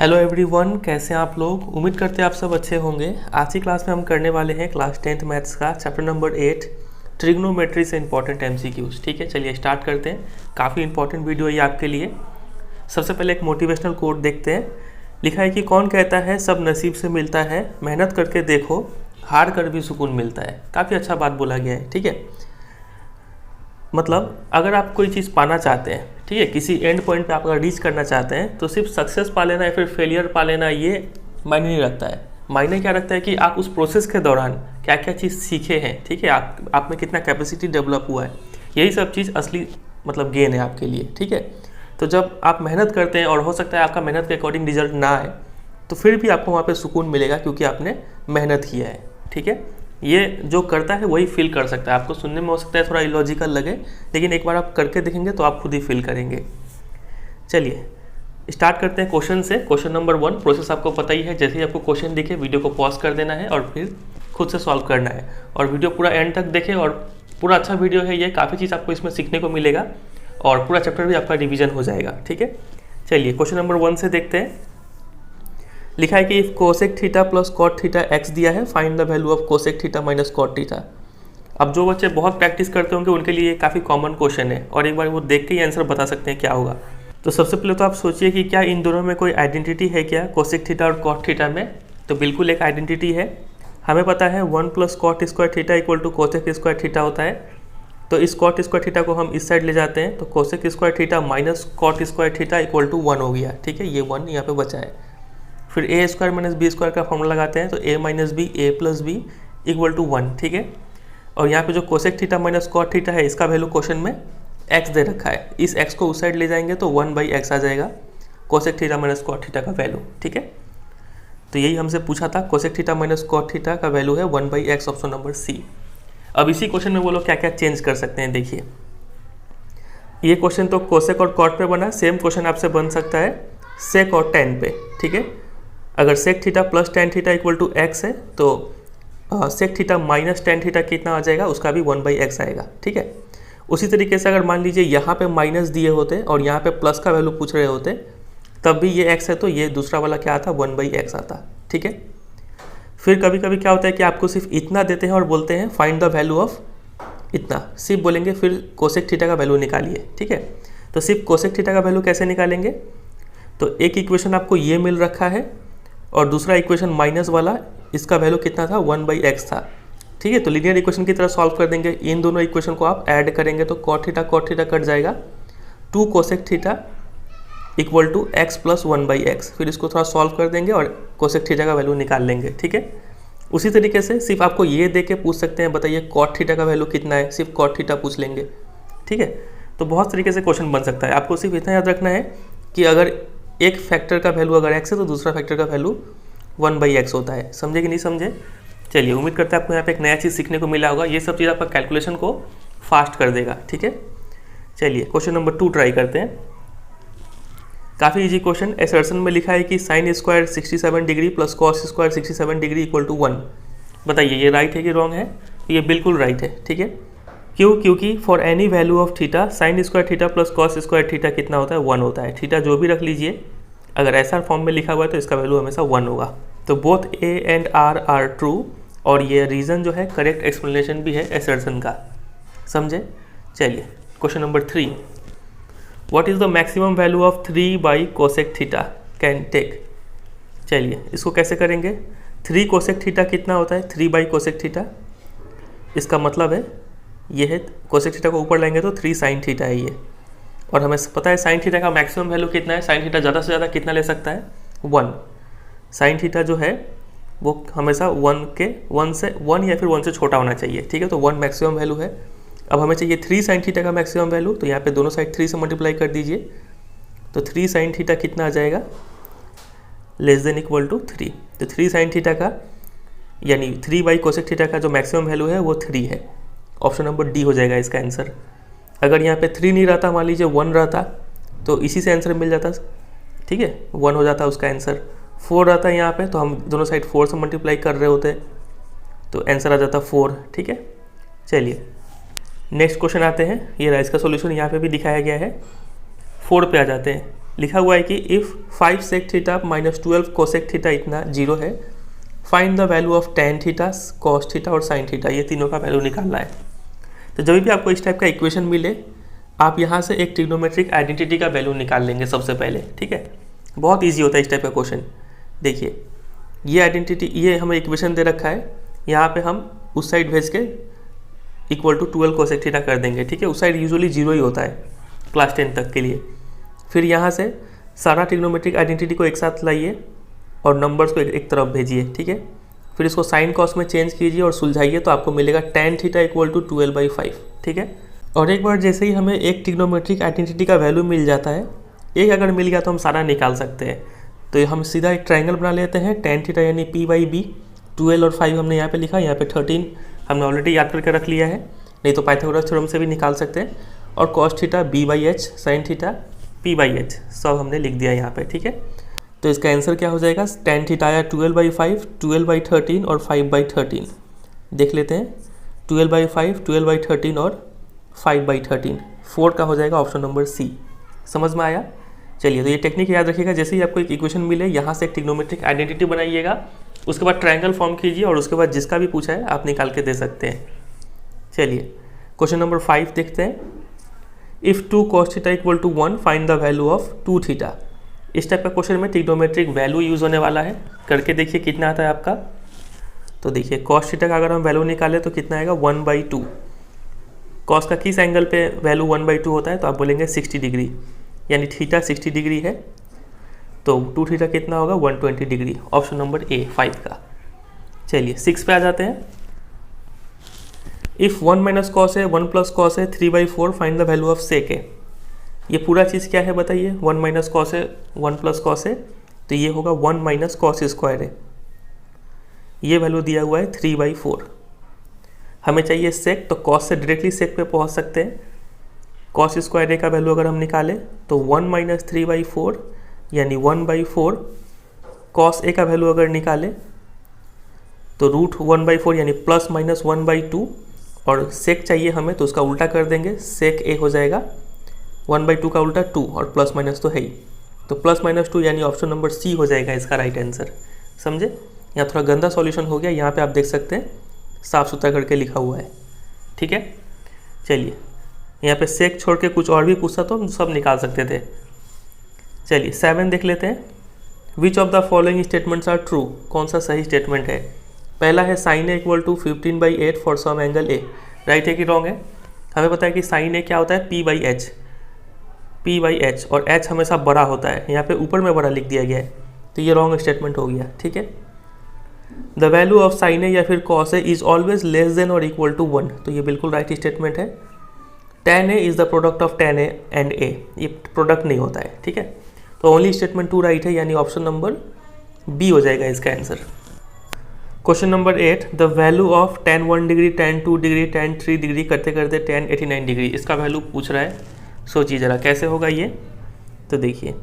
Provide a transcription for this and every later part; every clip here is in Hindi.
हेलो एवरीवन, कैसे हैं आप लोग। उम्मीद करते हैं आप सब अच्छे होंगे। आज की क्लास में हम करने वाले हैं क्लास 10th मैथ्स का चैप्टर नंबर 8 ट्रिग्नोमेट्री से इंपॉर्टेंट एमसीक्यूज। ठीक है, चलिए स्टार्ट करते हैं। काफ़ी इंपॉर्टेंट वीडियो है ये आपके लिए। सबसे पहले एक मोटिवेशनल कोट देखते हैं। लिखा है कि कौन कहता है सब नसीब से मिलता है, मेहनत करके देखो हार कर भी सुकून मिलता है। काफ़ी अच्छा बात बोला गया है। ठीक है, मतलब अगर आप कोई चीज़ पाना चाहते हैं, ठीक है, किसी एंड पॉइंट पे आप अगर रीच करना चाहते हैं तो सिर्फ सक्सेस पा लेना या फिर फेलियर पा लेना ये मायने नहीं रखता है। मायने क्या रखता है कि आप उस प्रोसेस के दौरान क्या क्या चीज़ सीखे हैं, ठीक है, आप में कितना कैपेसिटी डेवलप हुआ है। यही सब चीज़ असली मतलब गेन है आपके लिए। ठीक है, तो जब आप मेहनत करते हैं और हो सकता है आपका मेहनत के अकॉर्डिंग रिजल्ट ना आए तो फिर भी आपको वहाँ पर सुकून मिलेगा क्योंकि आपने मेहनत किया है। ठीक है, ये जो करता है वही फील कर सकता है। आपको सुनने में हो सकता है थोड़ा इलॉजिकल लगे, लेकिन एक बार आप करके देखेंगे तो आप खुद ही फील करेंगे। चलिए स्टार्ट करते हैं क्वेश्चन से। क्वेश्चन नंबर 1, प्रोसेस आपको पता ही है। जैसे ही आपको क्वेश्चन दिखे वीडियो को पॉज कर देना है और फिर खुद से सॉल्व करना है। और वीडियो पूरा एंड तक देखें, और पूरा अच्छा वीडियो है ये, काफ़ी चीज़ आपको इसमें सीखने को मिलेगा और पूरा चैप्टर भी आपका रिविजन हो जाएगा। ठीक है, चलिए क्वेश्चन नंबर 1 से देखते हैं। लिखा है कि if cosec theta plus cot theta x दिया है, find the value of cosec theta minus cot theta. अब जो बच्चे बहुत प्रैक्टिस करते होंगे उनके लिए ये काफ़ी कॉमन क्वेश्चन है और एक बार वो देख के ही आंसर बता सकते हैं क्या होगा। तो सबसे पहले तो आप सोचिए कि क्या इन दोनों में कोई आइडेंटिटी है क्या, कोसेक थीटा और कॉट थीटा में। तो बिल्कुल एक आइडेंटिटी है। हमें पता है 1 plus cot square theta equal to cosec square theta होता है। तो इस कॉट स्क्वायर थीटा को हम इस साइड ले जाते हैं तो cosec square theta minus cot square theta equal to 1 हो गया। ठीक है, ये 1 यहाँ पे बचा है। फिर a square minus B square का फॉर्मूला लगाते हैं तो a minus b a plus b equal to 1। ठीक है, और यहाँ पे जो cosec theta minus cot theta है इसका वैल्यू क्वेश्चन में एक्स दे रखा है। इस एक्स को उस साइड ले जाएंगे तो 1/x आ जाएगा cosec theta minus cot theta का वैल्यू। ठीक है, तो यही हमसे पूछा था। Cosec theta minus cot theta का वैल्यू है 1/x, ऑप्शन नंबर सी। अब इसी क्वेश्चन में वो लोग क्या क्या चेंज कर सकते हैं देखिए। ये क्वेश्चन तो कोसेक और कॉट पे बना, सेम क्वेश्चन आपसे बन सकता है सेक और टेन पे। ठीक है, अगर sec theta plus tan theta equal to x है तो sec theta minus tan theta कितना आ जाएगा, उसका भी 1/x आएगा। ठीक है, उसी तरीके से अगर मान लीजिए यहाँ पे माइनस दिए होते और यहाँ पे प्लस का वैल्यू पूछ रहे होते तब भी ये x है तो ये दूसरा वाला क्या आता, 1/x आता। ठीक है, फिर कभी कभी क्या होता है कि आपको सिर्फ इतना देते हैं और बोलते हैं फाइंड द वैल्यू ऑफ इतना, सिर्फ बोलेंगे फिर कोसेक थीटा का वैल्यू निकालिए। ठीक है, तो सिर्फ कोसेक थीटा का वैल्यू कैसे निकालेंगे, तो एक इक्वेशन आपको ये मिल रखा है और दूसरा इक्वेशन माइनस वाला इसका वैल्यू कितना था, 1/x था। ठीक है, तो लीनियर इक्वेशन की तरह सॉल्व कर देंगे। इन दोनों इक्वेशन को आप ऐड करेंगे तो कॉट थीटा कट जाएगा, 2 cosec theta equal to x plus 1/x। फिर इसको थोड़ा सॉल्व कर देंगे और कोसेक थीटा का वैल्यू निकाल लेंगे। ठीक है, उसी तरीके से सिर्फ आपको ये दे के पूछ सकते हैं बताइए कॉट थीटा का वैल्यू कितना है, सिर्फ कॉट थीटा पूछ लेंगे। ठीक है, तो बहुत तरीके से क्वेश्चन बन सकता है। आपको सिर्फ इतना याद रखना है कि अगर एक फैक्टर का वैल्यू अगर x है तो दूसरा फैक्टर का वैल्यू 1/x होता है। समझे कि नहीं समझे। चलिए, उम्मीद करते हैं आपको यहाँ पे एक नया चीज़ सीखने को मिला होगा। ये सब चीज़ आपका कैलकुलेशन को फास्ट कर देगा। ठीक है, चलिए क्वेश्चन नंबर 2 ट्राई करते हैं। काफ़ी इजी क्वेश्चन। असर्शन में लिखा है कि sine square 67 degree plus cos square 67 degree equal to 1। बताइए ये राइट है कि रॉन्ग है। ये बिल्कुल राइट है। ठीक है, क्यों, क्योंकि for any value of theta sine square theta plus cos square theta कितना होता है, 1 होता है। थीटा जो भी रख लीजिए, अगर ऐसा फॉर्म में लिखा हुआ है तो इसका वैल्यू हमेशा 1 होगा। तो both A and R are true, और ये रीज़न जो है करेक्ट एक्सप्लेनेशन भी है असर्शन का। समझे। चलिए question number 3, what is the maximum value of 3 cosec theta can take. चलिए इसको कैसे करेंगे। 3 कोसेक थीटा कितना होता है, 3 कोसेक थीटा। इसका मतलब है ये है कोसेक थीटा को ऊपर लाएंगे तो 3 साइन थीटा है ये, और हमें पता है साइन थीटा का मैक्सिमम वैल्यू कितना है। साइन थीटा ज़्यादा से ज़्यादा कितना ले सकता है, 1। साइन थीटा जो है वो हमेशा 1 से 1 या फिर 1 से छोटा होना चाहिए। ठीक है, तो 1 मैक्सिमम वैल्यू है। अब हमें चाहिए 3 साइन थीटा का मैक्सिमम वैल्यू, तो यहाँ पे दोनों साइड 3 से मल्टीप्लाई कर दीजिए तो 3 साइन थीटा कितना आ जाएगा, लेस देन इक्वल टू 3। तो 3 साइन थीटा का यानी 3 कोसेक थीटा का जो मैक्सिमम वैल्यू है वो 3 है। ऑप्शन नंबर डी हो जाएगा इसका आंसर। अगर यहाँ पे 3 नहीं रहता, मान लीजिए 1 रहता तो इसी से आंसर मिल जाता। ठीक है, 1 हो जाता उसका आंसर। 4 रहता है यहाँ पे तो हम दोनों साइड 4 से मल्टीप्लाई कर रहे होते तो आंसर आ जाता 4। ठीक है, चलिए नेक्स्ट क्वेश्चन आते हैं। ये इसका सॉल्यूशन यहाँ पे भी दिखाया गया है। 4 पे आ जाते हैं। लिखा हुआ है कि if 5 sec theta minus 12 cosec theta इतना 0 है, find the value of tan theta, cos theta और साइन थीटा, ये तीनों का वैल्यू निकालना है। तो जब भी आपको इस टाइप का इक्वेशन मिले, आप यहाँ से एक ट्रिग्नोमेट्रिक आइडेंटिटी का वैल्यू निकाल लेंगे सबसे पहले, ठीक है। बहुत ईजी होता है इस टाइप का क्वेश्चन। देखिए ये आइडेंटिटी, ये हमें इक्वेशन दे रखा है, यहाँ पे हम उस साइड भेज के इक्वल टू 12 कोसेक थीटा कर देंगे, ठीक है। उस साइड यूजुअली 0 ही होता है क्लास 10 तक के लिए। फिर यहाँ से सारा ट्रिग्नोमेट्रिक आइडेंटिटी को एक साथ लाइए और नंबर्स को एक तरफ भेजिए, ठीक है। फिर इसको साइन कॉस में चेंज कीजिए और सुलझाइए, तो आपको मिलेगा टेन थीटा इक्वल टू 12/5, ठीक है। और एक बार जैसे ही हमें एक ट्रिग्नोमेट्रिक आइडेंटिटी का वैल्यू मिल जाता है, एक अगर मिल गया तो हम सारा निकाल सकते हैं। तो हम सीधा एक ट्रायंगल बना लेते हैं, टेन थीटा यानी P/B, 12 और 5 हमने यहाँ पे लिखा, यहाँ पे 13 हमने ऑलरेडी याद करके रख लिया है, नहीं तो पाइथागोरस थ्योरम से भी निकाल सकते हैं। और cos theta B/H, sine theta P/H, सब हमने लिख दिया यहाँ पे, ठीक है। तो इसका आंसर क्या हो जाएगा, टेन थीटा आया 12/5, 12/13 और 5/13। देख लेते हैं, 12/5, 12/13 और 5/13, 4 का हो जाएगा ऑप्शन नंबर सी। समझ में आया? चलिए, तो ये टेक्निक याद रखिएगा। जैसे ही आपको एक इक्वेशन मिले, यहाँ से एक ट्रिग्नोमेट्रिक आइडेंटिटी बनाइएगा, उसके बाद ट्रायंगल फॉर्म कीजिए और उसके बाद जिसका भी पूछा है आप निकाल के दे सकते हैं। चलिए क्वेश्चन नंबर 5 देखते हैं। If 2 cos theta equal to 1, find the value of 2 theta. इस टाइप का क्वेश्चन में ट्रिग्नोमेट्रिक वैल्यू यूज़ होने वाला है, करके देखिए कितना आता है आपका। तो देखिए cos थीटा का अगर हम वैल्यू निकालें तो कितना आएगा, 1/2। cos का किस एंगल पे वैल्यू 1/2 होता है, तो आप बोलेंगे 60 डिग्री, यानी थीटा 60 डिग्री है, तो 2 थीटा कितना होगा, 120 डिग्री। ऑप्शन नंबर ए 5 का। चलिए 6 पे आ जाते हैं। इफ़ 1 माइनस कॉस है, 1 प्लस कॉस है, 3/4, find the value of sec है। ये पूरा चीज़ क्या है बताइए, 1 माइनस कॉस है, 1 प्लस कॉस है, तो ये होगा 1 माइनस कॉस स्क्वायर है। ये वैल्यू दिया हुआ है 3/4। हमें चाहिए सेक, तो कॉस से डायरेक्टली सेक पे पहुंच सकते हैं। कॉस स्क्वायर ए का वैल्यू अगर हम निकालें तो 1 माइनस 3/4 यानी 1/4। कॉस ए का वैल्यू अगर निकालें तो रूट 1/4 यानी प्लस माइनस 1/2, और सेक चाहिए हमें तो उसका उल्टा कर देंगे, सेक ए हो जाएगा 1/2 का उल्टा 2, और प्लस माइनस तो है ही, तो प्लस माइनस 2 यानी ऑप्शन नंबर सी हो जाएगा इसका राइट आंसर। समझे? यहाँ थोड़ा गंदा सॉल्यूशन हो गया, यहाँ पे आप देख सकते हैं साफ सुथरा करके लिखा हुआ है, ठीक है। चलिए यहाँ पे सेक छोड़ के कुछ और भी पूछता तो हम सब निकाल सकते थे। चलिए 7 देख लेते हैं। Which of the following statements are true, कौन सा सही स्टेटमेंट है। पहला है sine A equal to 15/8 for some angle A, right है कि रॉन्ग है। हमें पता है कि साइन ए क्या होता है, P/H, P/H, और H हमेशा बड़ा होता है, यहाँ पे ऊपर में बड़ा लिख दिया गया है, तो ये रॉन्ग स्टेटमेंट हो गया, ठीक है। The value of sine a या फिर cos a is always less than और इक्वल टू 1, तो ये बिल्कुल राइट स्टेटमेंट है। tan a is the product of tan a and a, ये प्रोडक्ट नहीं होता है, ठीक है। तो ओनली स्टेटमेंट 2 राइट है, यानी ऑप्शन नंबर बी हो जाएगा इसका answer. Question number 8, the value of tan 1 degree, tan 2 degree, tan 3 degree करते करते tan 89 डिग्री, इसका वैल्यू पूछ रहा है। सोचिए ज़रा कैसे होगा ये। तो देखिए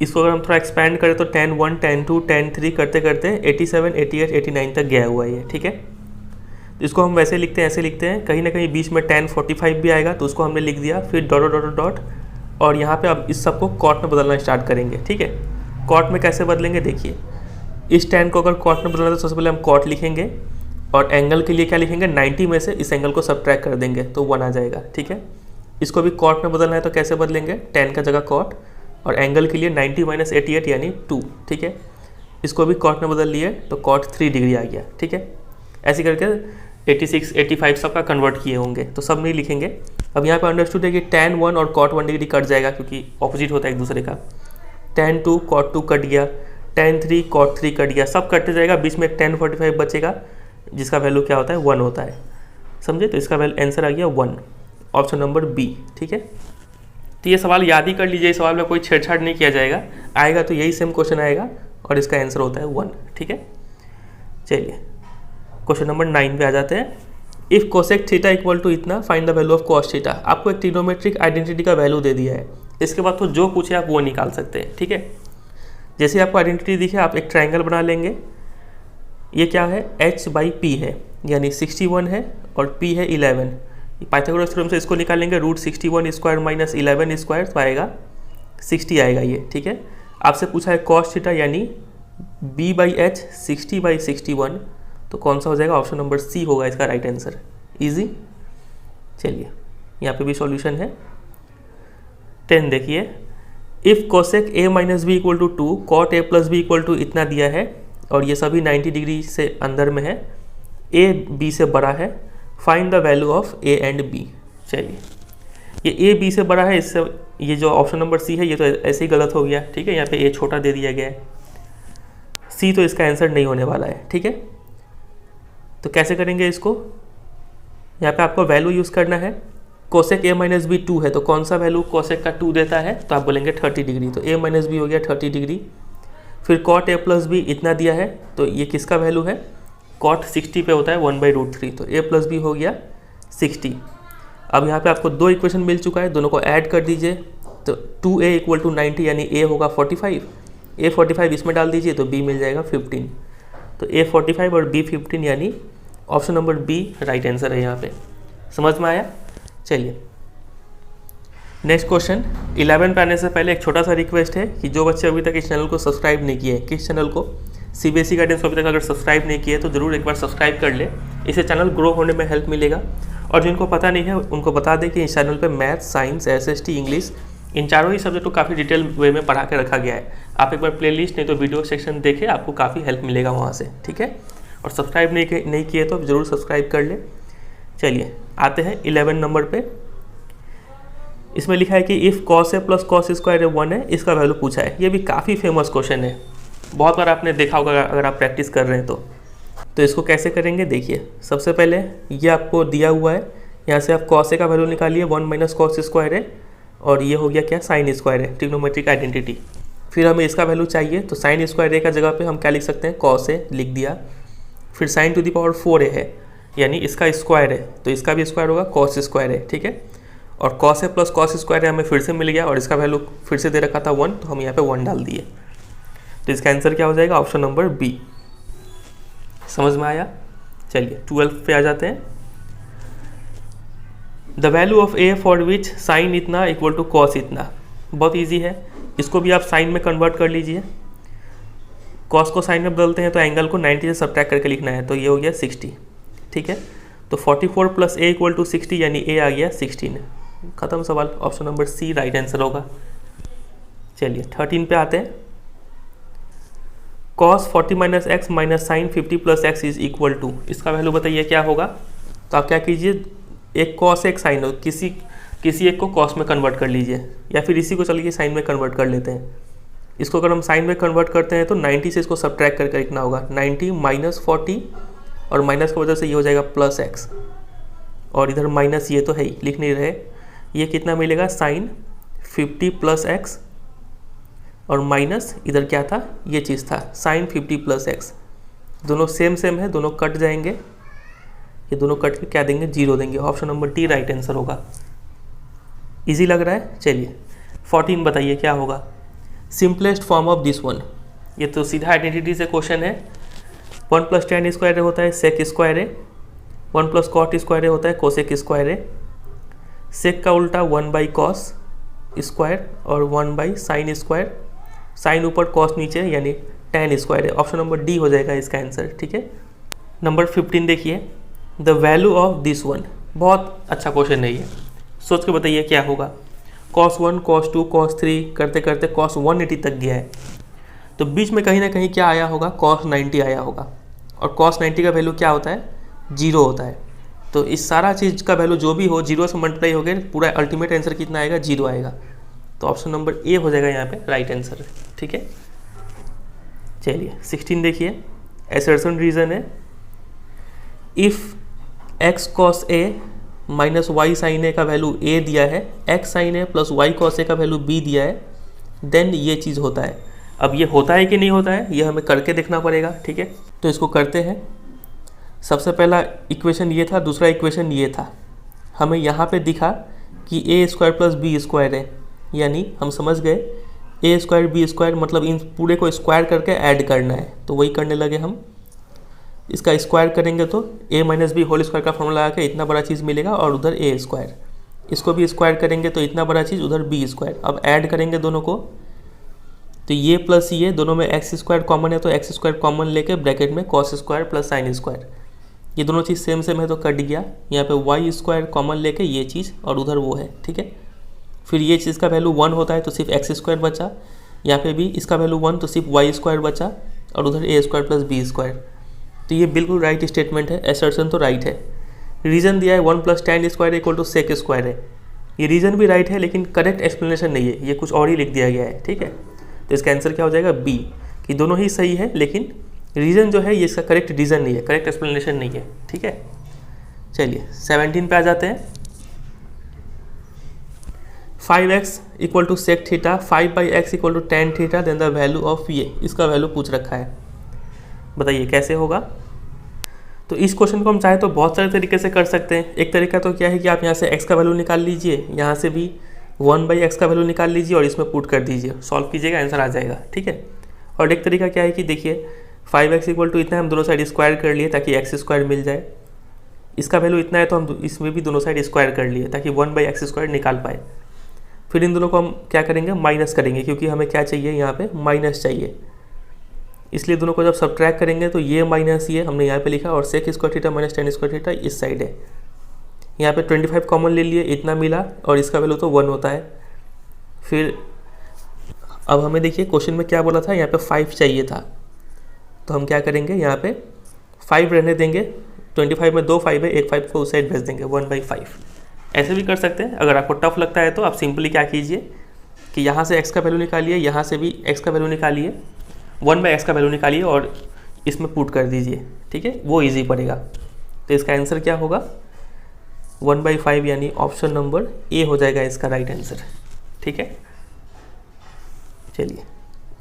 इसको अगर हम थोड़ा एक्सपैंड करें तो tan 1, tan 2, tan 3 करते करते 87, 88, 89 तक गया हुआ है ये, ठीक है। इसको हम वैसे लिखते हैं, ऐसे लिखते हैं, कहीं ना कहीं बीच में tan 45 भी आएगा, तो उसको हमने लिख दिया, फिर डॉट डॉट डॉट डॉट, और यहाँ पे अब इस सबको कॉट में बदलना स्टार्ट करेंगे, ठीक है। कॉट में कैसे बदलेंगे, देखिए इस tan को अगर कॉट में बदलना है तो सबसे पहले हम कॉट लिखेंगे, और एंगल के लिए क्या लिखेंगे, 90 में से इस एंगल को सब्ट्रैक्ट कर देंगे तो 1 आ जाएगा, ठीक है। इसको भी कॉट में बदलना है तो कैसे बदलेंगे, tan का जगह कॉट, और एंगल के लिए 90 माइनस 88 यानी 2, ठीक है। इसको भी कॉट में बदल लिए तो कॉट 3 डिग्री आ गया, ठीक है। ऐसे करके 86, 85 सबका कन्वर्ट किए होंगे, तो सब नहीं लिखेंगे। अब यहाँ पे अंडरस्टूड है कि tan 1 और cot 1 डिग्री कट जाएगा, क्योंकि ऑपोजिट होता है एक दूसरे का। tan 2 cot 2 कट गया, tan 3 cot 3 कट गया, सब कटते जाएगा, बीच में एक tan 45 बचेगा जिसका वैल्यू क्या होता है, 1 होता है। समझे? तो इसका वैल्यू आंसर आ गया 1, ऑप्शन नंबर बी, ठीक है। तो ये सवाल याद ही कर लीजिए, इस सवाल में कोई छेड़छाड़ नहीं किया जाएगा, आएगा तो यही सेम क्वेश्चन आएगा और इसका आंसर होता है 1, ठीक है। चलिए क्वेश्चन नंबर 9 पे आ जाते हैं। If cosec theta equal to इतना, find the value of cos theta. आपको एक ट्रिग्नोमेट्रिक आइडेंटिटी का वैल्यू दे दिया है, इसके बाद तो जो पूछे आप वो निकाल सकते हैं, ठीक है। जैसे आपको आइडेंटिटी दिखे, आप एक ट्रायंगल बना लेंगे। ये क्या है, h/p है, यानी 61 है और p है 11। पाइथागोरस थ्योरम से इसको निकालेंगे, √61² माइनस 11² तो आएगा 60 आएगा ये, ठीक है। आपसे पूछा है कॉस थीटा यानी b/h 60/61, तो कौन सा हो जाएगा, ऑप्शन नंबर सी होगा इसका राइट आंसर। इजी। चलिए यहाँ पे भी सॉल्यूशन है। 10 देखिए, if cosec a minus b equal to 2, cot a plus b equal to इतना दिया है और ये सभी 90 डिग्री से अंदर में है, a b से बड़ा है, find the value of a and b। चलिए ये a b से बड़ा है, इससे ये जो ऑप्शन नंबर सी है ये तो ऐसे ही गलत हो गया, ठीक है। यहाँ पे a छोटा दे दिया गया है, c तो इसका आंसर नहीं होने वाला है, ठीक है। तो कैसे करेंगे इसको, यहाँ पे आपको वैल्यू यूज़ करना है। कोसेक a माइनस बी 2 है, तो कौन सा वैल्यू कोसेक का 2 देता है, तो आप बोलेंगे 30 डिग्री, तो a माइनस बी हो गया 30 डिग्री। फिर कॉट a प्लस बी इतना दिया है, तो ये किसका वैल्यू है, कॉट 60 पे होता है 1/√3, तो a प्लस बी हो गया 60। अब यहाँ पे आपको दो इक्वेशन मिल चुका है, दोनों को ऐड कर दीजिए, तो 2a इक्वल टू 90 यानी a होगा 45, a 45 इसमें डाल दीजिए तो b मिल जाएगा 15, तो a 45 और b 15 यानी option number B right answer है यहाँ पे। समझ में आया। चलिए नेक्स्ट क्वेश्चन। 11 पे आने से पहले एक छोटा सा रिक्वेस्ट है कि जो बच्चे अभी तक इस चैनल को सब्सक्राइब नहीं किए, किस चैनल को, CBSE गाइडेंस को अभी तक अगर सब्सक्राइब नहीं किए तो ज़रूर एक बार सब्सक्राइब कर ले, इससे चैनल ग्रो होने में हेल्प मिलेगा। और जिनको पता नहीं है उनको बता दें कि इस चैनल पे मैथ, साइंस, SST, इंग्लिश, इन चारों ही सब्जेक्ट को काफ़ी डिटेल वे में पढ़ा के रखा गया है। आप एक बार प्लेलिस्ट नहीं तो वीडियो सेक्शन देखें, आपको काफ़ी हेल्प मिलेगा वहाँ से, ठीक है। और सब्सक्राइब नहीं किए तो ज़रूर सब्सक्राइब कर ले। चलिए आते हैं 11 नंबर पे। इसमें लिखा है कि if cos a plus cos square 1 है, इसका वैल्यू पूछा है। ये भी काफ़ी फेमस क्वेश्चन है, बहुत बार आपने देखा होगा अगर आप प्रैक्टिस कर रहे हैं तो इसको कैसे करेंगे देखिए। सबसे पहले ये आपको दिया हुआ है, यहाँ से आप कॉस a का वैल्यू निकालिए 1 माइनस कॉस स्क्वायर है, और ये हो गया क्या, साइन स्क्वायर है, ट्रिग्नोमेट्रिक आइडेंटिटी। फिर हमें इसका वैल्यू चाहिए, तो साइन स्क्वायर a का जगह पे हम क्या लिख सकते हैं, कॉस a लिख दिया। फिर sign to the power 4a है, यानी इसका स्क्वायर है, तो इसका भी स्क्वायर होगा, कॉस स्क्वायर है, ठीक है। और cos a plus cos square हमें फिर से मिल गया, और इसका वैल्यू फिर से दे रखा था 1, तो हम यहाँ पे 1 डाल दिए, तो इसका आंसर क्या हो जाएगा, ऑप्शन नंबर बी। समझ में आया। चलिए 12 पे आ जाते हैं। The value of a for which sine इतना इक्वल टू कॉस इतना, बहुत ईजी है, इसको भी आप साइन में कन्वर्ट कर लीजिए। कॉस को साइन में बदलते हैं तो एंगल को 90 से सब्ट्रैक्ट करके लिखना है, तो ये हो गया 60, ठीक है। तो 44 प्लस a इक्वल टू 60 यानी a आ गया 16। खत्म सवाल, option number c right answer होगा। चलिए 13 पे आते हैं। cos 40 minus x minus sine 50 plus x is equal to, इसका वैल्यू बताइए क्या होगा। तो आप क्या कीजिए, एक cos एक साइन हो, किसी एक को cos में कन्वर्ट कर लीजिए, या फिर इसी को चलिए साइन में कन्वर्ट कर लेते हैं। इसको अगर हम साइन में कन्वर्ट करते हैं तो 90 से इसको सब्ट्रैक्ट करके लिखना होगा, 90 माइनस 40, और माइनस की वजह से ये हो जाएगा प्लस एक्स, और इधर माइनस ये तो है ही, लिख नहीं रहे। ये कितना मिलेगा, साइन 50 प्लस एक्स, और माइनस इधर क्या था, ये चीज़ था साइन 50 प्लस एक्स। दोनों सेम है, दोनों कट जाएंगे, ये दोनों कट के क्या देंगे, 0 देंगे। Option number D right answer होगा। इजी लग रहा है। चलिए 14 बताइए क्या होगा। Simplest form of this one, ये तो सीधा आइडेंटिटी से क्वेश्चन है। 1 प्लस tan स्क्वायर होता है सेक स्क्वायर है, 1 प्लस कॉट स्क्वायर होता है कोसेक स्क्वायर है। सेक का उल्टा 1 बाई कॉस स्क्वायर और 1 बाई साइन स्क्वायर, साइन ऊपर कॉस नीचे यानी tan स्क्वायर है। ऑप्शन नंबर डी हो जाएगा इसका आंसर, ठीक है। नंबर 15 देखिए, the value of this one, बहुत अच्छा क्वेश्चन है ये, सोच के बताइए क्या होगा। cos 1, cos 2, cos 3 करते करते cos 180 तक गया है, तो बीच में कहीं ना कहीं क्या आया होगा, cos 90 आया होगा, और cos 90 का वैल्यू क्या होता है, 0 होता है। तो इस सारा चीज़ का वैल्यू जो भी हो 0 से मल्टीप्लाई हो गया, पूरा अल्टीमेट आंसर कितना आएगा, 0 आएगा। तो ऑप्शन नंबर ए हो जाएगा यहाँ पे राइट आंसर, ठीक है। चलिए 16 देखिए, असर्शन रीजन है। If x cos a minus y sine a का वैल्यू a दिया है, x sine a plus y cos a का वैल्यू b दिया है, देन ये चीज़ होता है। अब ये होता है कि नहीं होता है, ये हमें करके देखना पड़ेगा, ठीक है। तो इसको करते हैं। सबसे पहला इक्वेशन ये था, दूसरा इक्वेशन ये था। हमें यहाँ पे दिखा कि a square plus B square है, यानी हम समझ गए a स्क्वायर बी स्क्वायर मतलब इन पूरे को स्क्वायर करके ऐड करना है, तो वही करने लगे हम। इसका स्क्वायर करेंगे तो a minus b whole square का फॉर्मूला लगा के इतना बड़ा चीज़ मिलेगा, और उधर a स्क्वायर, इसको भी स्क्वायर करेंगे तो इतना बड़ा चीज़ उधर बी स्क्वायर। अब ऐड करेंगे दोनों को, तो ये प्लस ये दोनों में एक्स स्क्वायर कॉमन है, तो एक्स स्क्वायर कॉमन लेके ब्रैकेट में cos square plus sine square, ये दोनों चीज़ सेम सेम है तो कट गया। यहाँ पे वाई स्क्वायर कॉमन लेके ये चीज़ और उधर वो है, ठीक है। फिर ये चीज़ का वैल्यू 1 होता है तो सिर्फ एक्स स्क्वायर बचा, यहाँ पे भी इसका वैल्यू 1 तो सिर्फ वाई स्क्वायर बचा और उधर a square plus B square. तो ये बिल्कुल राइट स्टेटमेंट है, एसर्शन तो राइट है। रीज़न दिया है 1 + tan square equal to sec square है, ये रीज़न भी राइट है लेकिन करेक्ट एक्सप्लेनेशन नहीं है, ये कुछ और ही लिख दिया गया है, ठीक है। तो इसका आंसर क्या हो जाएगा बी, कि दोनों ही सही है लेकिन रीज़न जो है ये इसका करेक्ट रीज़न नहीं है, करेक्ट एक्सप्लेनेशन नहीं है, ठीक है। चलिए 17 पे आ जाते हैं। 5x equal to sec theta, 5/x equal to tan theta, then the value of ये, इसका वैल्यू पूछ रखा है, बताइए कैसे होगा। तो इस क्वेश्चन को हम चाहे तो बहुत सारे तरीके से कर सकते हैं। एक तरीका तो क्या है कि आप यहाँ से x का वैल्यू निकाल लीजिए, यहाँ से भी 1/x का वैल्यू निकाल लीजिए और इसमें पुट कर दीजिए, सॉल्व कीजिएगा, आंसर आ जाएगा, ठीक है। और एक तरीका क्या है कि देखिए 5x इक्वल टू इतना हम दोनों साइड स्क्वायर कर लिए ताकि x स्क्वायर मिल जाए, इसका वैल्यू इतना है तो हम इसमें भी दोनों साइड स्क्वायर कर लिए ताकि 1/x स्क्वायर निकाल पाए। फिर इन दोनों को हम क्या करेंगे, माइनस करेंगे, क्योंकि हमें क्या चाहिए यहाँ पे माइनस चाहिए, इसलिए दोनों को जब सब्ट्रैक्ट करेंगे तो ये माइनस ये हमने यहाँ पे लिखा और sec square theta minus tan square theta इस साइड है। यहाँ पे 25 कॉमन ले लिए, इतना मिला और इसका वैल्यू तो 1 होता है। फिर अब हमें देखिए क्वेश्चन में क्या बोला था, यहाँ पे 5 चाहिए था, तो हम क्या करेंगे यहाँ पे 5 रहने देंगे, 25 में 2 5 है, एक 5 को उस साइड भेज देंगे 1/5। ऐसे भी कर सकते हैं। अगर आपको टफ लगता है तो आप सिंपली क्या कीजिए कि यहाँ से x का वैल्यू निकालिए, यहाँ से भी x का वैल्यू निकालिए, 1/x का वैल्यू निकालिए और इसमें पुट कर दीजिए, ठीक है, वो इजी पड़ेगा। तो इसका आंसर क्या होगा 1/5, यानी ऑप्शन नंबर ए हो जाएगा इसका राइट आंसर, ठीक है। चलिए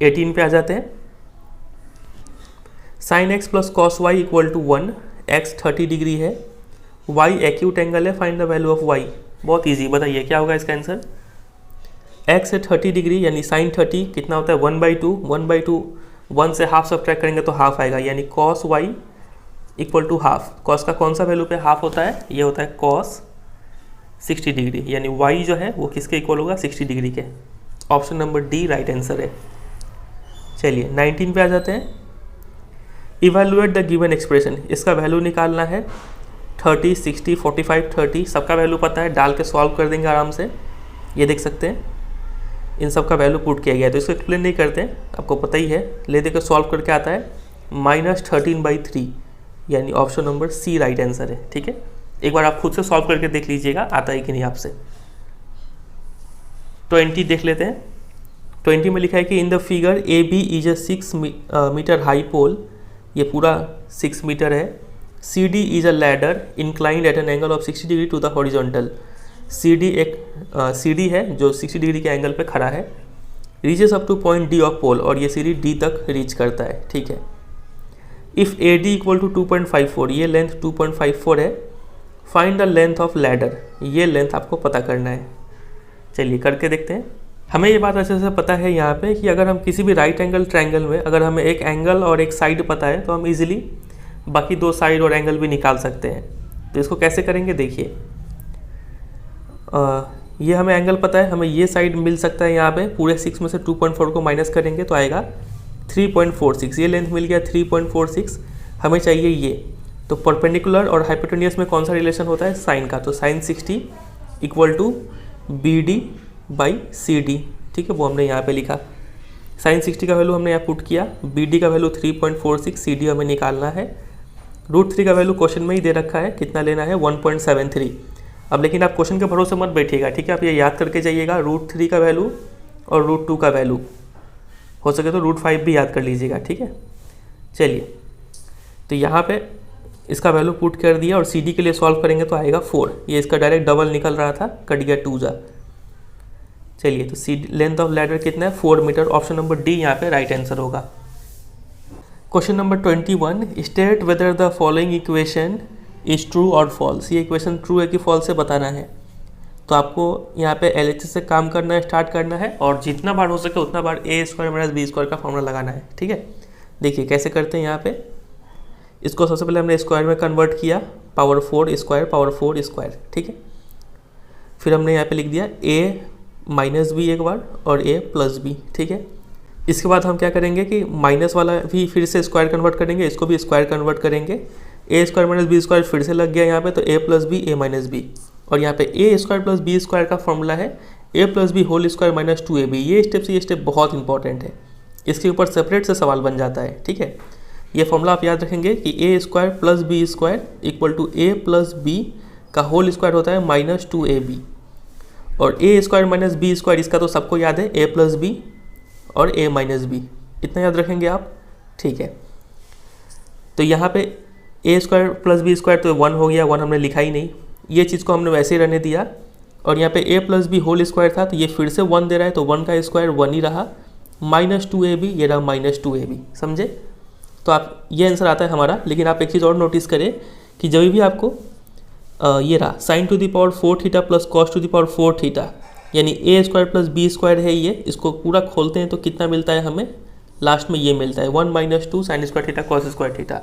18 पे आ जाते हैं। sin x plus cos y equal to 1, x 30 degree है, y एक्यूट एंगल है, find the value of y। बहुत इजी, बताइए क्या होगा इसका आंसर। x है 30 डिग्री यानी sin 30 कितना होता है 1/2, 1/2 1 से हाफ सब्ट्रैक्ट करेंगे तो हाफ आएगा, यानी cos y equal to half. Cos का कौन सा वैल्यू पे हाफ होता है, ये होता है cos 60 डिग्री, यानी y जो है वो किसके इक्वल होगा 60 डिग्री के। Option number D right answer है। चलिए 19 पे आ जाते हैं। इवेलुएट द गिवन एक्सप्रेशन, इसका वैल्यू निकालना है 30 60 45 30, सबका वैल्यू पता है, डाल के सॉल्व कर देंगे आराम से। ये देख सकते हैं इन सब का वैल्यू पुट किया गया है, तो इसको एक्सप्लेन नहीं करते हैं, आपको पता ही है। ले देकर सॉल्व करके आता है -13/3, यानी option number c right answer है, ठीक है। एक बार आप खुद से सॉल्व करके देख लीजिएगा आता है कि नहीं आपसे। 20 देख लेते हैं। 20 में लिखा है कि in the figure A B is a 6 metre high pole, ये पूरा 6 मीटर है। C D is a ladder inclined at an angle of 60 degree to the horizontal. C D एक सीढ़ी है जो 60 डिग्री के एंगल पे खड़ा है। Reaches up to point D of pole, और ये सीढ़ी डी तक रीच करता है, ठीक है। If A D equal to 2.54, ये लेंथ 2.54 है। Find the length of ladder, ये लेंथ आपको पता करना है। चलिए करके देखते हैं। हमें ये बात अच्छे से पता है यहाँ पे कि अगर हम किसी भी राइट एंगल ट्रायंगल में अगर हमें एक एंगल और एक साइड पता है तो हम इजीली बाकी 2 साइड और एंगल भी निकाल सकते हैं। तो इसको कैसे करेंगे देखिए, ये हमें एंगल पता है, हमें ये साइड मिल सकता है यहाँ पे। पूरे 6 में से 2.4 को माइनस करेंगे तो आएगा 3.46, ये लेंथ मिल गया 3.46। हमें चाहिए ये, तो परपेंडिकुलर और हाइपोटेन्यूस में कौन सा रिलेशन होता है साइन का, तो साइन 60 इक्वल टू BD/CD, ठीक है, वो हमने यहाँ पे लिखा। साइन 60 का वैल्यू हमने यहाँ पुट किया, BD का वैल्यू 3.46, CD हमें निकालना है। √3 का वैल्यू क्वेश्चन में ही दे रखा है, कितना लेना है 1.73। अब लेकिन आप क्वेश्चन के भरोसे मत बैठिएगा, ठीक है, आप ये याद करके जाइएगा √3 का वैल्यू और √2 का वैल्यू, हो सके तो √5 भी याद कर लीजिएगा, ठीक है। चलिए तो यहाँ पे इसका वैल्यू पुट कर दिया और CD के लिए सॉल्व करेंगे तो आएगा 4, ये इसका डायरेक्ट डबल निकल रहा था, कट गया 2 जा। चलिए तो CD लेंथ ऑफ लैडर कितना है 4 मीटर, ऑप्शन नंबर डी यहाँ पे राइट आंसर होगा। Question number 21, state whether the following equation is true और फॉल्स, ये इक्वेशन ट्रू है कि फॉल्स है बताना है। तो आपको यहाँ पे LHS से काम करना है, स्टार्ट करना है, और जितना बार हो सके उतना बार a² - b² का फॉर्मूला लगाना है, ठीक है। देखिए कैसे करते हैं यहाँ पे, इसको सबसे पहले हमने स्क्वायर में कन्वर्ट किया, पावर 4 स्क्वायर, पावर 4 स्क्वायर, ठीक है। फिर हमने यहाँ पे लिख दिया a माइनस बी एक बार और a प्लस बी, ठीक है। इसके बाद हम क्या करेंगे कि माइनस वाला भी फिर से स्क्वायर कन्वर्ट करेंगे, इसको भी स्क्वायर कन्वर्ट करेंगे। A square minus B square फिर से लग गया यहाँ पे, तो a plus B a minus b, और यहाँ पे a square plus B square का फॉर्मूला है a plus B whole square minus 2ab। ये स्टेप बहुत इंपॉर्टेंट है, इसके ऊपर सेपरेट से सवाल बन जाता है, ठीक है। ये फॉर्मूला आप याद रखेंगे कि a square plus B square equal to a plus b का होल स्क्वायर होता है माइनस 2ab, और a square minus B square इसका तो सबको याद है a प्लस बी और a माइनस बी, इतना याद रखेंगे आप, ठीक है। तो यहाँ पे a square plus B square तो 1 हो गया, 1 हमने लिखा ही नहीं, ये चीज़ को हमने वैसे ही रहने दिया। और यहाँ पे a plus B whole square था तो ये फिर से 1 दे रहा है, तो 1 का स्क्वायर 1 ही रहा, माइनस 2ab, ये रहा माइनस 2ab, समझे। तो आप ये आंसर आता है हमारा। लेकिन आप एक चीज़ और नोटिस करें कि जब भी आपको ये रहा sine to the power 4 theta plus cos to the power 4 theta, यानी a square plus B square है ये, इसको पूरा खोलते हैं तो कितना मिलता है हमें, लास्ट में ये मिलता है 1 minus 2 sine square theta cos square theta.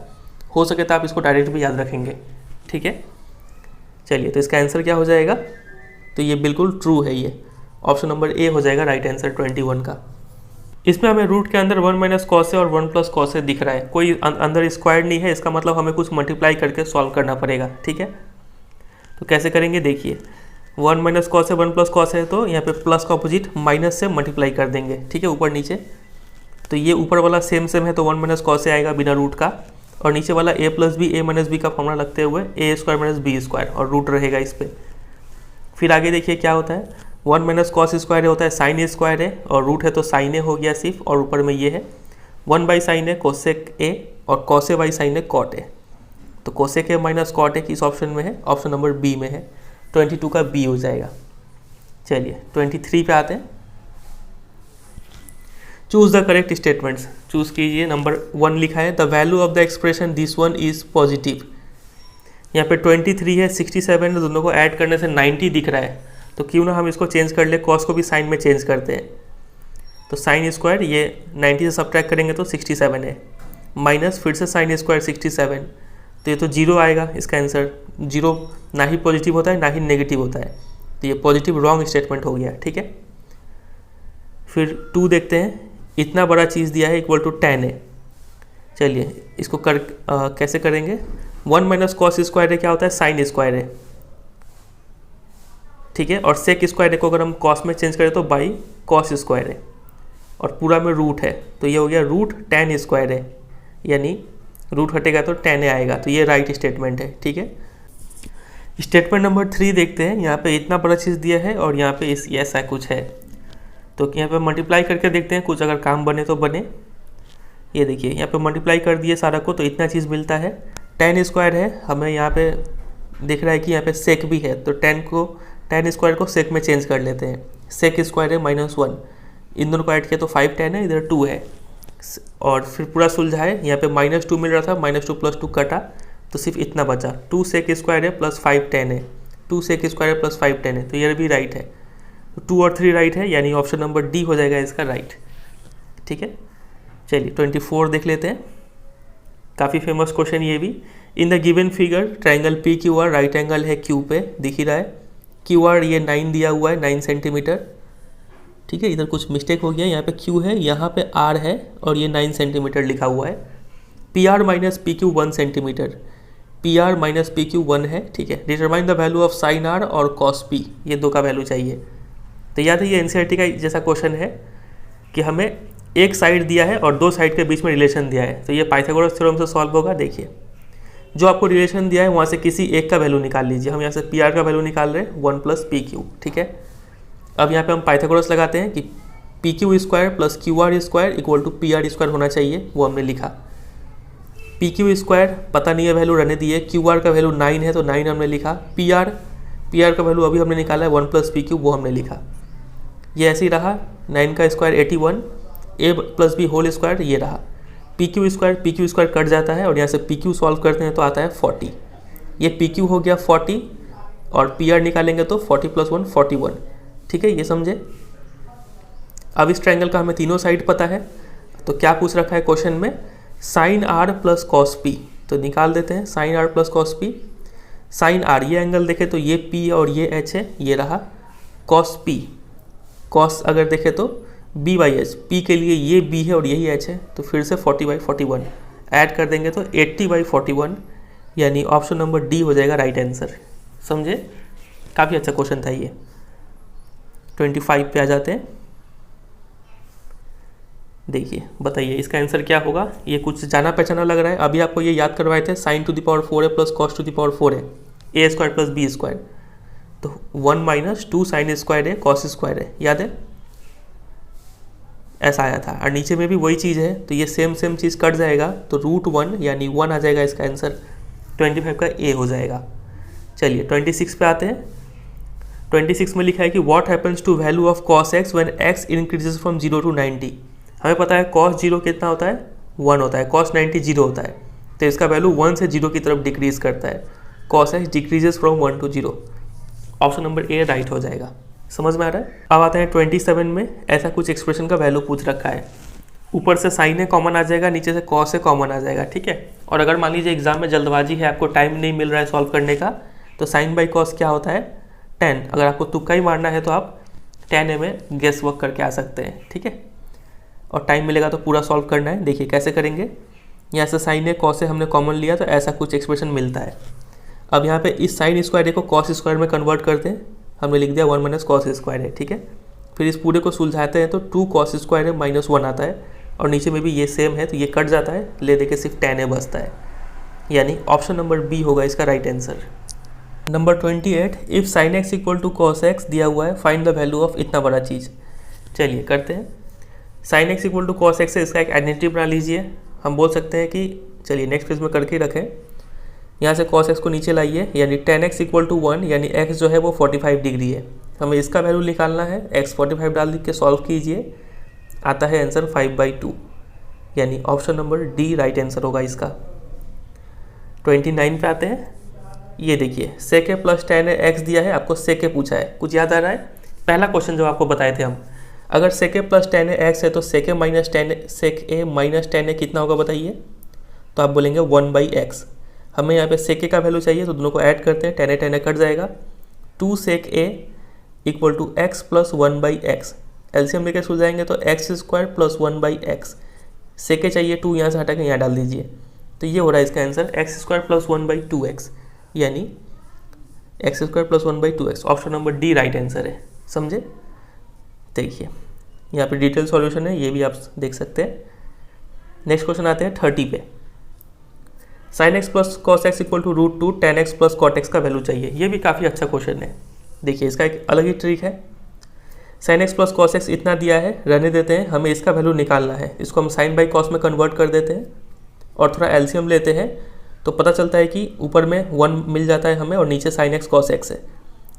हो सके तो आप इसको डायरेक्ट भी याद रखेंगे, ठीक है। चलिए, तो इसका आंसर क्या हो जाएगा, तो ये बिल्कुल ट्रू है, ये ऑप्शन नंबर ए हो जाएगा राइट आंसर 21 का। इसमें हमें रूट के अंदर 1 माइनस कॉस और 1 प्लस कॉस दिख रहा है, कोई अंदर स्क्वायर नहीं है, इसका मतलब हमें कुछ मल्टीप्लाई करके सॉल्व करना पड़ेगा, ठीक है। तो कैसे करेंगे, देखिए 1 माइनस कॉस है 1 प्लस कॉस है, तो यहाँ पे प्लस का अपोजिट माइनस से मल्टीप्लाई कर देंगे, ठीक है, ऊपर नीचे। तो ये ऊपर वाला सेम है तो 1 माइनस कॉस से आएगा बिना रूट का, और नीचे वाला a plus B a minus B का फॉर्मूला लगते हुए a square minus B square, और रूट रहेगा इस पर। फिर आगे देखिए क्या होता है, 1 माइनस कॉस स्क्वायर होता है साइन स्क्वायर है, और रूट है तो साइन ए हो गया सिर्फ, और ऊपर में ये है 1 बाई साइन है कोसेक ए, और कॉसे बाई साइन है कॉट ए। तो cosec A minus cot A किस ऑप्शन में है, ऑप्शन नंबर बी में है, 22 का बी हो जाएगा। चलिए 23 पे आते हैं। Choose the correct statements, choose कीजिए। नंबर 1 लिखा है the value of the expression this one is positive. यहाँ पे 23 है 67 है, दोनों को ऐड करने से 90 दिख रहा है, तो क्यों ना हम इसको चेंज कर ले, कॉस को भी साइन में चेंज करते हैं। तो साइन स्क्वायर ये 90 से सब्ट्रैक्ट करेंगे तो 67 है, माइनस फिर से साइन स्क्वायर 67, तो ये तो 0 आएगा इसका आंसर। 0 ना ही पॉजिटिव होता है ना ही नेगेटिव होता है, तो ये पॉजिटिव रॉन्ग स्टेटमेंट हो गया, ठीक है। फिर 2 देखते हैं, इतना बड़ा चीज़ दिया है इक्वल टू 10 है। चलिए इसको कैसे करेंगे, 1 माइनस कॉस स्क्वायर है क्या होता है, साइन स्क्वायर है, ठीक है, और सेक स्क्वायर को अगर हम कॉस में चेंज करें तो बाई कॉस स्क्वायर है, और पूरा में रूट है, तो ये हो गया रूट 10 स्क्वायर है, यानी रूट हटेगा तो 10 आएगा, तो ये राइट स्टेटमेंट है, ठीक है। स्टेटमेंट नंबर 3 देखते हैं, यहाँ पे इतना बड़ा चीज़ दिया है और यहाँ पे ऐसा कुछ है, तो यहाँ पे मल्टीप्लाई करके देखते हैं, कुछ अगर काम बने तो बने। ये देखिए यहाँ पे मल्टीप्लाई कर दिए सारा को, तो इतना चीज़ मिलता है, 10 स्क्वायर है, हमें यहाँ पे दिख रहा है कि यहाँ पे सेक भी है, तो 10 स्क्वायर को सेक में चेंज कर लेते हैं, सेक स्क्वायर है -1, इन दोनों को ऐड किया तो 5 10 है, इधर 2 है, और फिर पूरा सुलझाए, यहाँ पे -2 मिल रहा था, -2 + 2 कटा तो सिर्फ इतना बचा, 2 सेक स्क्वायर है प्लस 5 10 है, 2 सेक स्क्वायर है प्लस 5 10 है, तो ये भी राइट है, तो 2 और 3 राइट है, यानी ऑप्शन नंबर डी हो जाएगा इसका राइट, ठीक है। चलिए 24 देख लेते हैं, काफ़ी फेमस क्वेश्चन ये भी। In the given figure triangle P Q R right angle है क्यू पे, दिख ही रहा है, क्यू आर ये 9 दिया हुआ है, 9 सेंटीमीटर, ठीक है। इधर कुछ मिस्टेक हो गया, यहाँ पे क्यू है, यहाँ पे आर है, और ये 9 सेंटीमीटर लिखा हुआ है। P R minus P Q 1 centimetre, P R minus P Q 1 है, ठीक है। Determine the value of sine R और कॉस पी, ये 2 का वैल्यू चाहिए। तो याद है ये एनसीईआरटी का जैसा क्वेश्चन है कि हमें एक साइड दिया है और 2 साइड के बीच में रिलेशन दिया है, तो ये पाइथागोरस थ्योरम से सॉल्व होगा। देखिए जो आपको रिलेशन दिया है वहाँ से किसी एक का वैल्यू निकाल लीजिए, हम यहाँ से पी आर का वैल्यू निकाल रहे हैं 1 + पी क्यू, ठीक है। अब यहाँ पे हम पाइथागोरस लगाते हैं कि P Q square plus Q R square equal to P R square होना चाहिए, वो हमने लिखा। पी क्यू स्क्वायर पता नहीं है वैल्यू रहने दी है, क्यू आर का वैल्यू 9 है तो 9 हमने लिखा, पी आर का वैल्यू अभी हमने निकाला है 1 + पी क्यू, वो हमने लिखा। ये ऐसे ही रहा, 9 का square 81, a + b whole square ये रहा, पी क्यू स्क्वायर कट जाता है और यहाँ से पी क्यू सॉल्व करते हैं तो आता है 40, ये पी क्यू हो गया 40 और पी आर निकालेंगे तो 40 + 1 41, ठीक है, ये समझे। अब इस ट्रायंगल का हमें तीनों साइड पता है, तो क्या पूछ रखा है क्वेश्चन में, sine R plus cos P, तो निकाल देते हैं sine R plus cos P. Sine R, ये एंगल देखें तो ये पी है और ये एच है, ये रहा कॉस पी। कॉस अगर देखें तो बी बाई एच, पी के लिए ये बी है और यही एच है, तो फिर से 40/41 ऐड कर देंगे तो 80/41, यानी ऑप्शन नंबर डी हो जाएगा राइट आंसर। समझे, काफ़ी अच्छा क्वेश्चन था ये। 25 पे आ जाते हैं। देखिए बताइए इसका आंसर क्या होगा। ये कुछ जाना पहचाना लग रहा है, अभी आपको ये याद करवाए थे sin टू द पावर 4 है plus cos to the power 4 है, A square plus B square, तो 1 माइनस 2 sin स्क्वायर है cos स्क्वायर है, याद है ऐसा आया था। और नीचे में भी वही चीज़ है, तो ये सेम चीज़ कट जाएगा, तो √1 यानी 1 आ जाएगा इसका आंसर। 25 का ए हो जाएगा। चलिए 26 पे आते हैं। 26 में लिखा है कि what happens to value of cos x when x increases from 0 to 90। हमें पता है cos 0 कितना होता है, 1 होता है, cos 90 0 होता है, तो इसका वैल्यू 1 से 0 की तरफ डिक्रीज करता है। cos x decreases from 1 to 0। Option number A right हो जाएगा। समझ में आ रहा है। अब आते हैं 27 में। ऐसा कुछ एक्सप्रेशन का वैल्यू पूछ रखा है, ऊपर से साइन है कॉमन आ जाएगा, नीचे से कॉस है कॉमन आ जाएगा, ठीक है। और अगर मान लीजिए एग्जाम में जल्दबाजी है, आपको टाइम नहीं मिल रहा है सॉल्व करने का, तो साइन बाई कॉस क्या होता है 10। अगर आपको तुक्का ही मारना है तो आप 10 में गेस वर्क करके आ सकते हैं, ठीक है। और टाइम मिलेगा तो पूरा सॉल्व करना है। देखिए कैसे करेंगे। यहाँ से साइन है कॉस से हमने कॉमन लिया तो ऐसा कुछ एक्सप्रेशन मिलता है। अब यहाँ पे इस साइन स्क्वायर को कॉस स्क्वायर में कन्वर्ट करते हैं, हमने लिख दिया 1 माइनस कॉस स्क्वायर है, ठीक है। फिर इस पूरे को सुलझाते हैं तो 2 कॉस स्क्वायर है -1 आता है, और नीचे में भी ये सेम है तो ये कट जाता है, ले दे के सिर्फ 10 बचता है, यानी ऑप्शन नंबर बी होगा इसका right answer. Number 28, if sine X equal to cos X दिया हुआ है, फाइंड द वैल्यू ऑफ इतना बड़ा चीज़। चलिए करते हैं। Sine X equal to cos X है, इसका एक आइडेंटिटी बना लीजिए। हम बोल सकते हैं कि चलिए नेक्स्ट पेज में करके रखें। यहाँ से cos x को नीचे लाइए, यानी tan x इक्वल टू 1, यानी x जो है वो 45 डिग्री है। हमें इसका वैल्यू निकालना है, x 45 डाल के सॉल्व कीजिए, आता है आंसर 5/2, यानी option number D right answer होगा इसका। 29 पे आते हैं। ये देखिए sec a plus tan x दिया है, आपको sec a पूछा है, कुछ याद आ रहा है। पहला क्वेश्चन जो आपको बताए थे हम, अगर sec a plus tan x है तो sec a minus tan a कितना होगा बताइए। तो आप बोलेंगे 1/x। हमें यहाँ पे sec a का वैल्यू चाहिए, तो दोनों को ऐड करते हैं, tan a कट जाएगा। 2 sec a equal to x plus 1/x, LCM लेकर सुलझाएंगे तो x square plus 1/x। sec a चाहिए 2, यहाँ से हटा के यहाँ डाल दीजिए, तो ये हो रहा है इसका answer x square plus 1/2x, यानी x square plus 1/2x। Option number D right answer है। समझे। देखिए यहाँ पे डिटेल सॉल्यूशन है, ये भी आप देख सकते हैं। नेक्स्ट क्वेश्चन आते हैं 30 पे। Sine X plus cos X equal to √2 tan x plus cot X का वैल्यू चाहिए। ये भी काफ़ी अच्छा क्वेश्चन है। देखिए इसका एक अलग ही ट्रिक है। Sign X plus cos x इतना दिया है, रहने देते हैं, हमें इसका वैल्यू निकालना है। इसको हम साइन बाई कॉस में कन्वर्ट कर देते हैं और थोड़ा एलसीएम लेते हैं, तो पता चलता है कि ऊपर में 1 मिल जाता है हमें और नीचे साइन एक्स कॉस एक्स है।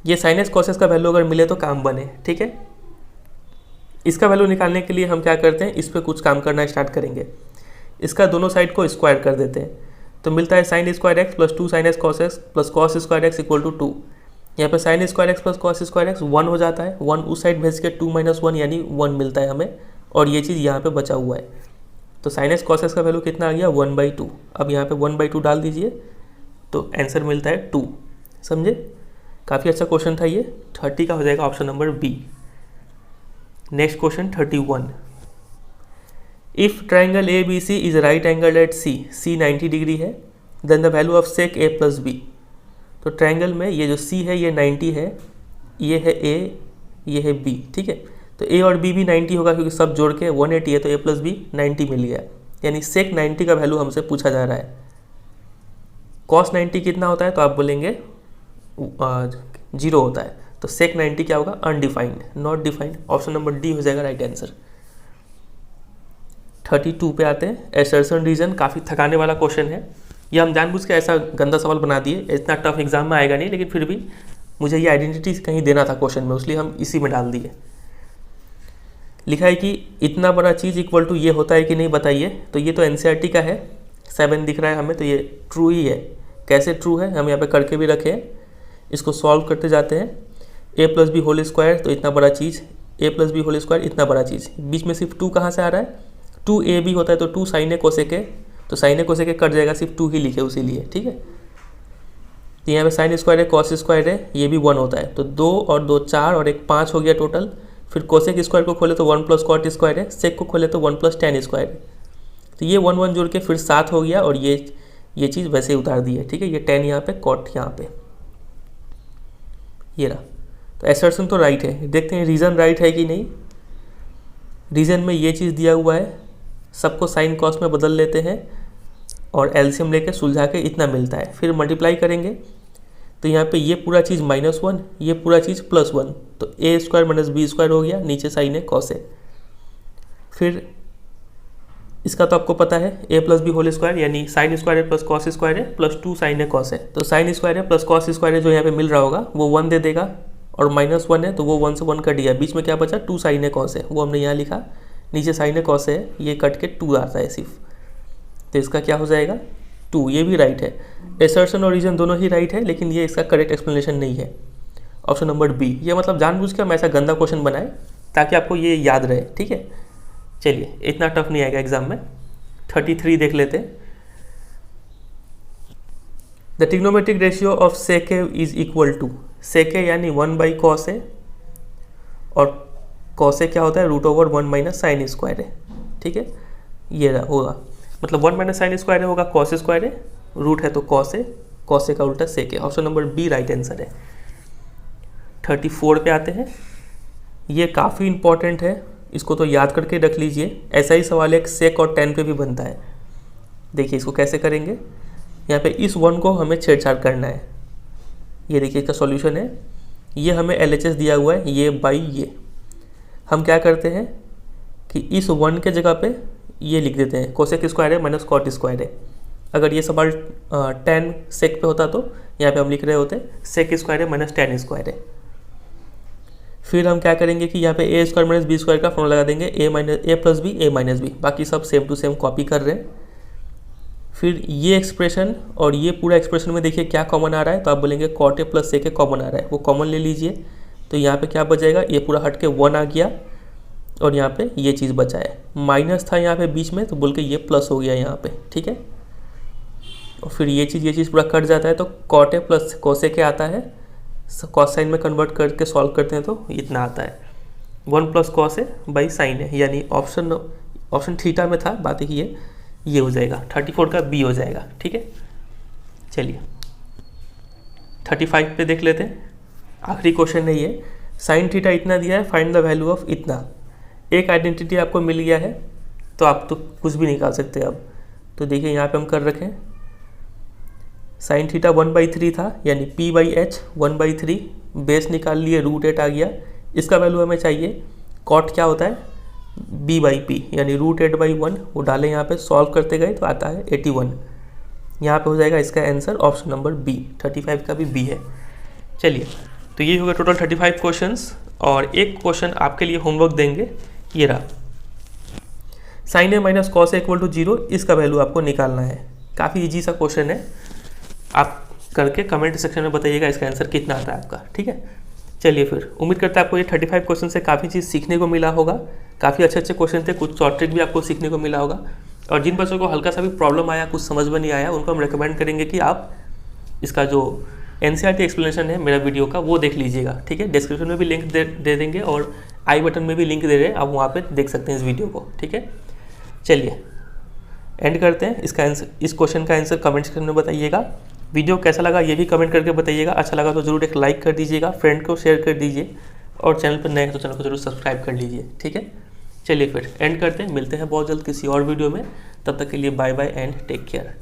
ये साइन एक्स कॉस एक्स का वैल्यू अगर मिले तो काम बने, ठीक है। इसका वैल्यू निकालने के लिए हम क्या करते हैं, इस पर कुछ काम करना स्टार्ट करेंगे। इसका दोनों साइड को स्क्वायर कर देते हैं, तो मिलता है sine square X plus 2 sin x cos x plus cos square X equal to 2। यहाँ पे sine square X plus cos square X 1 हो जाता है, 1 उस साइड भेज के 2 - 1 यानी 1 मिलता है हमें, और ये चीज़ यहाँ पे बचा हुआ है। तो साइन एक्स कॉस एक्स का वैल्यू कितना आ गया 1/2। अब यहाँ पे 1/2 डाल दीजिए तो आंसर मिलता है 2। समझे, काफ़ी अच्छा क्वेश्चन था ये। 30 का हो जाएगा option number B. Next question 31। If triangle A B C is right angle at C 90 degree है, then the value of sec A plus B. तो ट्राइंगल में ये जो सी है ये 90 है, ये है ए, ये है बी, ठीक है। तो ए और बी भी 90 होगा क्योंकि सब जोड़ के 180 है, तो ए प्लस बी 90 मिल गया, यानी सेक 90 का वैल्यू हमसे पूछा जा रहा है। कॉस 90 कितना होता है, तो आप बोलेंगे 0 होता है, तो सेक 90 क्या होगा, undefined, not defined. Option number D हो जाएगा राइट आंसर। 32 पे आते हैं। एसर्शन रीजन काफ़ी थकाने वाला क्वेश्चन है, ये हम जानबूझ के ऐसा गंदा सवाल बना दिए, इतना टफ एग्जाम में आएगा नहीं, लेकिन फिर भी मुझे ये आइडेंटिटी कहीं देना था क्वेश्चन में, इसलिए हम इसी में डाल दिए। लिखा है कि इतना बड़ा चीज़ इक्वल टू ये होता है कि नहीं बताइए। तो ये तो एनसीईआरटी का है, 7 दिख रहा है हमें, तो ये ट्रू ही है। कैसे ट्रू है, हम यहाँ पे करके भी रखे हैं, इसको सॉल्व करते जाते हैं। a plus B whole square, तो इतना बड़ा चीज़, a plus B whole square इतना बड़ा चीज़, बीच में सिर्फ 2 कहाँ से आ रहा है, 2ab होता है, तो 2 sin a cosec a, तो sin a cosec a cut जाएगा, सिर्फ 2 ही लिखे उसी लिए, ठीक है। तो यहाँ पे साइन स्क्वायर है, कॉस स्क्वायर है, ये भी 1 होता है, तो 2 और 2 4 और 1 5 हो गया टोटल। फिर कोसेक स्क्वायर को खोले तो 1 प्लस कॉट स्क्वायर है, सेक को खोले तो 1 प्लस टेन स्क्वायर है, तो ये 1 1 जोड़ के फिर 7 हो गया और ये चीज़ वैसे ही उतार दी है, ठीक है। ये 10 यहाँ पे, कॉट यहाँ पे, ये रहा। तो एसर्शन तो राइट है, देखते हैं रीज़न राइट है कि नहीं। रीज़न में ये चीज़ दिया हुआ है, सबको साइन कॉस में बदल लेते हैं और एलसीएम लेके सुलझा के इतना मिलता है, फिर मल्टीप्लाई करेंगे तो यहाँ पे ये पूरा चीज़ -1, ये पूरा चीज़ +1, तो ए स्क्वायर माइनस बी स्क्वायर हो गया, नीचे साइन है कॉस है। फिर इसका तो आपको पता है a plus B whole square, यानी साइन स्क्वायर है प्लस कॉस स्क्वायर है प्लस 2 साइन है कॉस है, तो साइन स्क्वायर है प्लस कॉस स्क्वायर है जो यहाँ पे मिल रहा होगा वो 1 दे देगा, और -1 है तो वो 1 से 1 कट गया, बीच में क्या बचा 2 साइन है कॉस है, वो हमने यहाँ लिखा, नीचे साइन है कॉस है, ये कट के 2 आता है सिर्फ, तो इसका क्या हो जाएगा 2, ये भी राइट है। एसर्शन और रीजन दोनों ही राइट है, लेकिन ये इसका करेक्ट एक्सप्लेनेशन नहीं है। ऑप्शन नंबर बी, ये मतलब जानबूझ के हम ऐसा गंदा क्वेश्चन बनाए ताकि आपको ये याद रहे, ठीक है। चलिए, इतना टफ नहीं आएगा एग्जाम में। 33 देख लेते हैं। The trigonometric ratio of sec A is equal to, sec A यानी 1 बाई कॉस ए, और कॉस ए क्या होता है √1 माइनस साइन स्क्वायर है, ठीक है। ये होगा मतलब 1 माइनस साइन स्क्वायर होगा कॉस स्क्वायर है, रूट है तो कॉस ए का उल्टा सेक है। Option number B right answer है। 34 पे आते हैं। ये काफ़ी इंपॉर्टेंट है, इसको तो याद करके रख लीजिए, ऐसा ही सवाल एक सेक और टेन पे भी बनता है। देखिए इसको कैसे करेंगे, यहाँ पे इस 1 को हमें छेड़छाड़ करना है। ये देखिए इसका सॉल्यूशन है, ये हमें LHS दिया हुआ है, ये बाई ये। हम क्या करते हैं कि इस 1 के जगह पे ये लिख देते हैं, कोसेक स्क्वायर है माइनस कॉट स्क्वायर है। अगर ये सवाल टेन सेक पे होता तो यहाँ पे हम लिख रहे होते सेक स्क्वायर है माइनस टेन स्क्वायर है। फिर हम क्या करेंगे कि यहाँ पे ए स्क्वायर माइनस बी स्क्वायर का फॉर्मूला लगा देंगे, ए प्लस बी ए माइनस बी, बाकी सब सेम टू सेम कॉपी कर रहे हैं। फिर ये एक्सप्रेशन और ये पूरा एक्सप्रेशन में देखिए क्या कॉमन आ रहा है, तो आप बोलेंगे cot A plus sec A common आ रहा है, वो कॉमन ले लीजिए। तो यहाँ पे क्या बचेगा, ये पूरा हट के 1 आ गया और यहाँ पे ये चीज़ बचा है, माइनस था यहाँ पे बीच में तो बोल के ये प्लस हो गया यहाँ पे, ठीक है। और फिर ये चीज़ पूरा कट जाता है, तो cot A plus cosec A आता है, कॉस साइन में कन्वर्ट करके सॉल्व करते हैं तो इतना आता है 1 plus cos A by sine है, यानी ऑप्शन थीटा में था, बात ये हो जाएगा 34 का बी हो जाएगा, ठीक है। चलिए 35 पे देख लेते हैं, आखिरी क्वेश्चन है ये। साइन थीटा इतना दिया है, फाइंड द वैल्यू ऑफ इतना। एक आइडेंटिटी आपको मिल गया है तो आप तो कुछ भी निकाल सकते हैं अब। तो देखिए यहाँ पे हम कर रखें, साइन थीटा 1/3 था, यानी p/h 1/3, बेस निकाल लिए, √8 आ गया। इसका वैल्यू हमें चाहिए, कॉट क्या होता है b/p, यानी √8/1, वो डालें यहाँ पे, सॉल्व करते गए तो आता है 81। यहाँ पे हो जाएगा इसका आंसर ऑप्शन नंबर बी। 35 का भी बी है। चलिए, तो ये होगा टोटल 35 क्वेश्चंस, और एक क्वेश्चन आपके लिए होमवर्क देंगे, ये रहा, sine A minus cos A equal to 0, इसका वैल्यू आपको निकालना है। काफ़ी इजी सा क्वेश्चन है, आप करके कमेंट सेक्शन में बताइएगा इसका आंसर कितना आता है आपका, ठीक है। चलिए फिर, उम्मीद करता है आपको ये 35 क्वेश्चन से काफ़ी चीज़ सीखने को मिला होगा। काफ़ी अच्छे क्वेश्चन थे, कुछ शॉर्ट ट्रिक भी आपको सीखने को मिला होगा। और जिन बच्चों को हल्का सा भी प्रॉब्लम आया, कुछ समझ में नहीं आया, उनको हम रिकमेंड करेंगे कि आप इसका जो NCERT एक्सप्लेनेशन है मेरा वीडियो का, वो देख लीजिएगा, ठीक है। डिस्क्रिप्शन में भी लिंक दे देंगे और आई बटन में भी लिंक दे रहे हैं, आप वहाँ पे देख सकते हैं इस वीडियो को, ठीक है। चलिए एंड करते हैं। इसका आंसर, इस क्वेश्चन का आंसर कमेंट सेक्शन में बताइएगा। वीडियो कैसा लगा ये भी कमेंट करके बताइएगा। अच्छा लगा तो ज़रूर एक लाइक कर दीजिएगा, फ्रेंड को शेयर कर दीजिए, और चैनल पर नए हैं तो चैनल को जरूर सब्सक्राइब कर लीजिए, ठीक है। चलिए फिर एंड करते हैं, मिलते हैं बहुत जल्द किसी और वीडियो में। तब तक के लिए bye bye and take care.